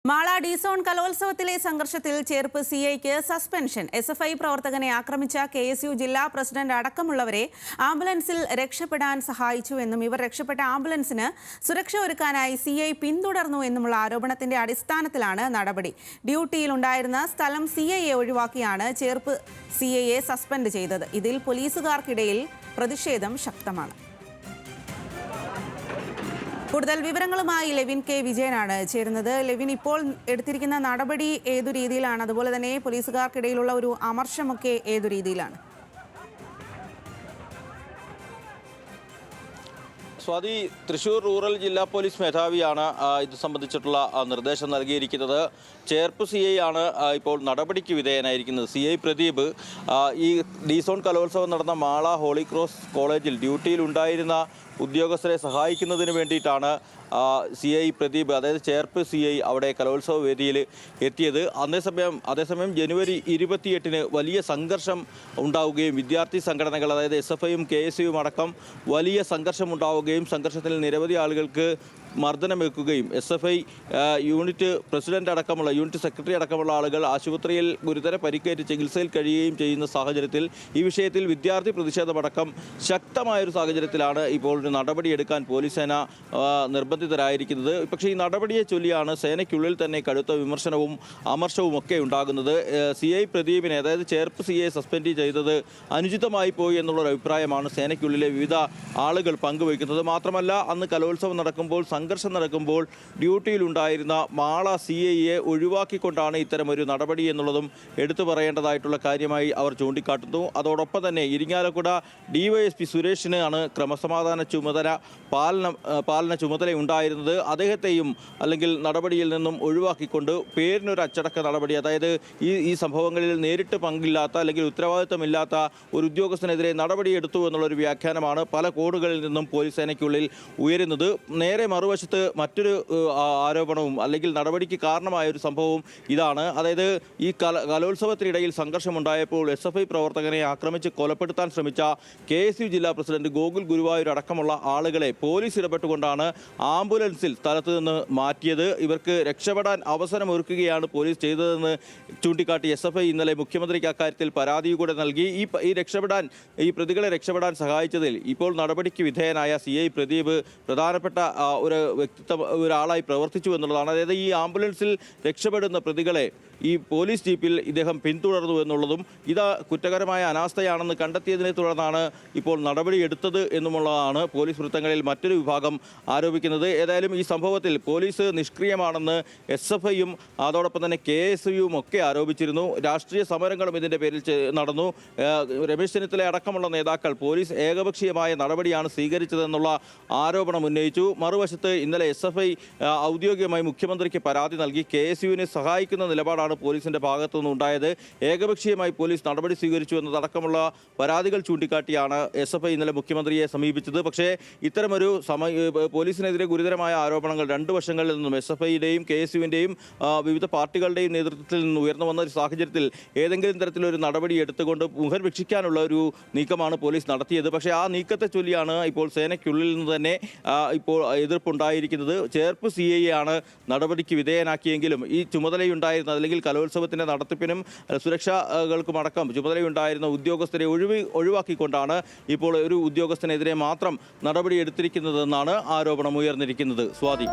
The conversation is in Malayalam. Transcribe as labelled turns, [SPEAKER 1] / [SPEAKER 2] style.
[SPEAKER 1] മാള ഡി-സോൺ കലോത്സവത്തിലെ സംഘർഷത്തിൽ ചേർപ്പ് സിഐക്ക് സസ്പെൻഷൻ. SFI പ്രവർത്തകനെ ആക്രമിച്ച KSU ജില്ലാ പ്രസിഡന്റ് അടക്കമുള്ളവരെ ആംബുലൻസിൽ രക്ഷപ്പെടാൻ സഹായിച്ചുവെന്നും ഇവർ രക്ഷപ്പെട്ട ആംബുലൻസിന് സുരക്ഷ ഒരുക്കാനായി CI പിന്തുടർന്നു എന്നുമുള്ള ആരോപണത്തിന്റെ അടിസ്ഥാനത്തിലാണ് നടപടി. ഡ്യൂട്ടിയിലുണ്ടായിരുന്ന സ്ഥലം CIയെ ഒഴിവാക്കിയാണ് ചേർപ്പ് CIയെ സസ്പെൻഡ് ചെയ്തത്. ഇതിൽ പോലീസുകാർക്കിടയിൽ പ്രതിഷേധം ശക്തമാണ്. കൂടുതൽ വിവരങ്ങളുമായി ലെവിൻ കെ വിജയനാണ് ചേരുന്നത്. ലെവിൻ, ഇപ്പോൾ എടുത്തിരിക്കുന്ന നടപടി ഏതു രീതിയിലാണ്? അതുപോലെ തന്നെ പോലീസുകാർക്കിടയിലുള്ള ഒരു അമർഷമൊക്കെ ഏതു രീതിയിലാണ്?
[SPEAKER 2] സ്വാതി, തൃശൂർ റൂറൽ ജില്ലാ പോലീസ് മേധാവിയാണ് ഇത് സംബന്ധിച്ചിട്ടുള്ള നിർദ്ദേശം നൽകിയിരിക്കുന്നത്. ചേർപ്പ് CI ആണ് ഇപ്പോൾ നടപടിക്ക് വിധേയനായിരിക്കുന്നത്. CI പ്രദീപ് ഈ ഡി-സോൺ കലോത്സവം നടന്ന മാള ഹോളി ക്രോസ് കോളേജിൽ ഡ്യൂട്ടിയിലുണ്ടായിരുന്ന ഉദ്യോഗസ്ഥരെ സഹായിക്കുന്നതിന് വേണ്ടിയിട്ടാണ് CI പ്രദീപ്, അതായത് ചേർപ്പ് CI അവിടെ കലോത്സവ വേദിയിൽ എത്തിയത്. അതേസമയം ജനുവരി 28-ന് വലിയ സംഘർഷം ഉണ്ടാവുകയും വിദ്യാർത്ഥി സംഘടനകൾ, അതായത് SFIയും KSUവും അടക്കം വലിയ സംഘർഷം ഉണ്ടാവുകയും സംഘർഷത്തിൽ നിരവധി ആളുകൾക്ക് മർദ്ദനമേൽക്കുകയും SFI യൂണിറ്റ് പ്രസിഡന്റ് അടക്കമുള്ള യൂണിറ്റ് സെക്രട്ടറി അടക്കമുള്ള ആളുകൾ ആശുപത്രിയിൽ ഗുരുതര പരിക്കേറ്റ് ചികിത്സയിൽ കഴിയുകയും ചെയ്യുന്ന സാഹചര്യത്തിൽ ഈ വിഷയത്തിൽ വിദ്യാർത്ഥി പ്രതിഷേധമടക്കം ശക്തമായൊരു സാഹചര്യത്തിലാണ് ഇപ്പോൾ ഒരു നടപടിയെടുക്കാൻ പോലീസ് സേന നിർബന്ധിതരായിരിക്കുന്നത്. പക്ഷേ ഈ നടപടിയെ ചൊല്ലിയാണ് സേനയ്ക്കുള്ളിൽ തന്നെ കടുത്ത വിമർശനവും അമർഷവും ഒക്കെ ഉണ്ടാകുന്നത്. CI പ്രദീപിനെ, അതായത് ചേർപ്പ് CIയെ സസ്പെൻഡ് ചെയ്തത് അനുചിതമായി പോയി എന്നുള്ളൊരു അഭിപ്രായമാണ് സേനയ്ക്കുള്ളിലെ വിവിധ ആളുകൾ പങ്കുവയ്ക്കുന്നത്. മാത്രമല്ല, അന്ന് കലോത്സവം നടക്കുമ്പോൾ, സംഘർഷം നടക്കുമ്പോൾ ഡ്യൂട്ടിയിലുണ്ടായിരുന്ന മാള CIയെ ഒഴിവാക്കിക്കൊണ്ടാണ് ഇത്തരമൊരു നടപടി എന്നുള്ളതും എടുത്തു പറയേണ്ടതായിട്ടുള്ള കാര്യമായി അവർ ചൂണ്ടിക്കാട്ടുന്നു. അതോടൊപ്പം തന്നെ ഇരിങ്ങാലക്കുട DYSP സുരേഷിനാണ് ക്രമസമാധാന പാലന ചുമതലയുണ്ടായിരുന്നത്. അദ്ദേഹത്തെയും അല്ലെങ്കിൽ നടപടിയിൽ നിന്നും ഒഴിവാക്കിക്കൊണ്ട് പേരിനൊരു അച്ചടക്ക നടപടി, അതായത് ഈ സംഭവങ്ങളിൽ നേരിട്ട് പങ്കില്ലാത്ത അല്ലെങ്കിൽ ഉത്തരവാദിത്തമില്ലാത്ത ഒരു ഉദ്യോഗസ്ഥനെതിരെ നടപടിയെടുത്തു എന്നുള്ളൊരു വ്യാഖ്യാനമാണ് പല കോണുകളിൽ നിന്നും പോലീസ് സേനയ്ക്കുള്ളിൽ ഉയരുന്നത്. നേരെ മറുവശത്ത് മറ്റൊരു ആരോപണവും അല്ലെങ്കിൽ നടപടിക്ക് കാരണമായ ഒരു സംഭവവും ഇതാണ്. അതായത് ഈ കലോത്സവത്തിനിടയിൽ സംഘർഷമുണ്ടായപ്പോൾ SFI പ്രവർത്തകനെ ആക്രമിച്ച് കൊലപ്പെടുത്താൻ ശ്രമിച്ച KSU ജില്ലാ പ്രസിഡന്റ് ഗോകുൽ ഗുരുവായൂർ അടക്കമുള്ള ആളുകളെ പോലീസ് ഇടപെട്ടുകൊണ്ടാണ് ആംബുലൻസിൽ സ്ഥലത്ത് നിന്ന് മാറ്റിയത്. ഇവർക്ക് രക്ഷപ്പെടാൻ അവസരമൊരുക്കുകയാണ് പോലീസ് ചെയ്തതെന്ന് ചൂണ്ടിക്കാട്ടി SFI ഇന്നലെ മുഖ്യമന്ത്രിക്ക് അക്കാര്യത്തിൽ പരാതി കൂടെ നൽകി. ഈ പ്രതികളെ രക്ഷപ്പെടാൻ സഹായിച്ചതിൽ ഇപ്പോൾ നടപടിക്ക് വിധേയനായ CI പ്രദീപ് പ്രധാനപ്പെട്ട ഒരാളായി പ്രവർത്തിച്ചു എന്നുള്ളതാണ്. അതായത് ഈ ആംബുലൻസിൽ രക്ഷപ്പെടുന്ന പ്രതികളെ ഈ പോലീസ് ജീപ്പിൽ ഇദ്ദേഹം പിന്തുടർന്നു എന്നുള്ളതും ഇത് കുറ്റകരമായ അനാസ്ഥയാണെന്ന് കണ്ടെത്തിയതിനെ തുടർന്നാണ് ഇപ്പോൾ നടപടി എടുത്തത് എന്നുമുള്ളതാണ് പോലീസ് വൃത്തങ്ങളിൽ മറ്റൊരു വിഭാഗം ആരോപിക്കുന്നത്. ഏതായാലും ഈ സംഭവത്തിൽ പോലീസ് നിഷ്ക്രിയമാണെന്ന് SFIയും അതോടൊപ്പം തന്നെ KSUവും ഒക്കെ ആരോപിച്ചിരുന്നു. രാഷ്ട്രീയ സമരങ്ങളും ഇതിൻ്റെ പേരിൽ നടന്നു. രമേശ് ചെന്നിത്തല അടക്കമുള്ള നേതാക്കൾ പോലീസ് ഏകപക്ഷീയമായ നടപടിയാണ് സ്വീകരിച്ചതെന്നുള്ള ആരോപണം ഉന്നയിച്ചു. മറുവശത്ത് ഇന്നലെ SFI ഔദ്യോഗികമായി മുഖ്യമന്ത്രിക്ക് പരാതി നൽകി. KSUവിനെ സഹായിക്കുന്ന നിലപാടാണ് പോലീസിന്റെ ഭാഗത്തു നിന്നുണ്ടായത്. ഏകപക്ഷീയമായി പോലീസ് നടപടി സ്വീകരിച്ചു എന്നതടക്കമുള്ള പരാതികൾ ചൂണ്ടിക്കാട്ടിയാണ് SFI ഇന്നലെ മുഖ്യമന്ത്രിയെ സമീപിച്ചത്. പക്ഷേ ഇത്തരമൊരു പോലീസിനെതിരെ ഗുരുതരമായ ആരോപണങ്ങൾ രണ്ട് വശങ്ങളിൽ നിന്നും SFIയുടെയും KSUവിൻ്റെയും വിവിധ പാർട്ടികളുടെയും നേതൃത്വത്തിൽ നിന്ന് ഉയർന്നു വന്ന ഒരു സാഹചര്യത്തിൽ ഏതെങ്കിലും തരത്തിലൊരു നടപടി എടുത്തുകൊണ്ട് മുഖം രക്ഷിക്കാനുള്ള ഒരു നീക്കമാണ് പോലീസ് നടത്തിയത്. പക്ഷേ ആ നീക്കത്തെ ചൊല്ലിയാണ് ഇപ്പോൾ സേനയ്ക്കുള്ളിൽ നിന്ന് തന്നെ ഇപ്പോൾ എതിർപ്പുണ്ടായിരിക്കുന്നത്. ചേർപ്പ് CIയാണ് നടപടിക്ക് വിധേയനാക്കിയെങ്കിലും ഈ ചുമതലയുണ്ടായിരുന്ന അല്ലെങ്കിൽ കലോത്സവത്തിൻ്റെ നടത്തിപ്പിനും സുരക്ഷകൾക്കുമടക്കം ചുമതലയുണ്ടായിരുന്ന ഉദ്യോഗസ്ഥരെ ഒഴിവാക്കിക്കൊണ്ടാണ് ഇപ്പോൾ ഒരു ഉദ്യോഗസ്ഥനെതിരെ മാത്രം നടപടി എടുത്തിരിക്കുന്നതെന്നാണ് ആരോപണം ഉയർന്നിരിക്കുന്നത്. സ്വാതി.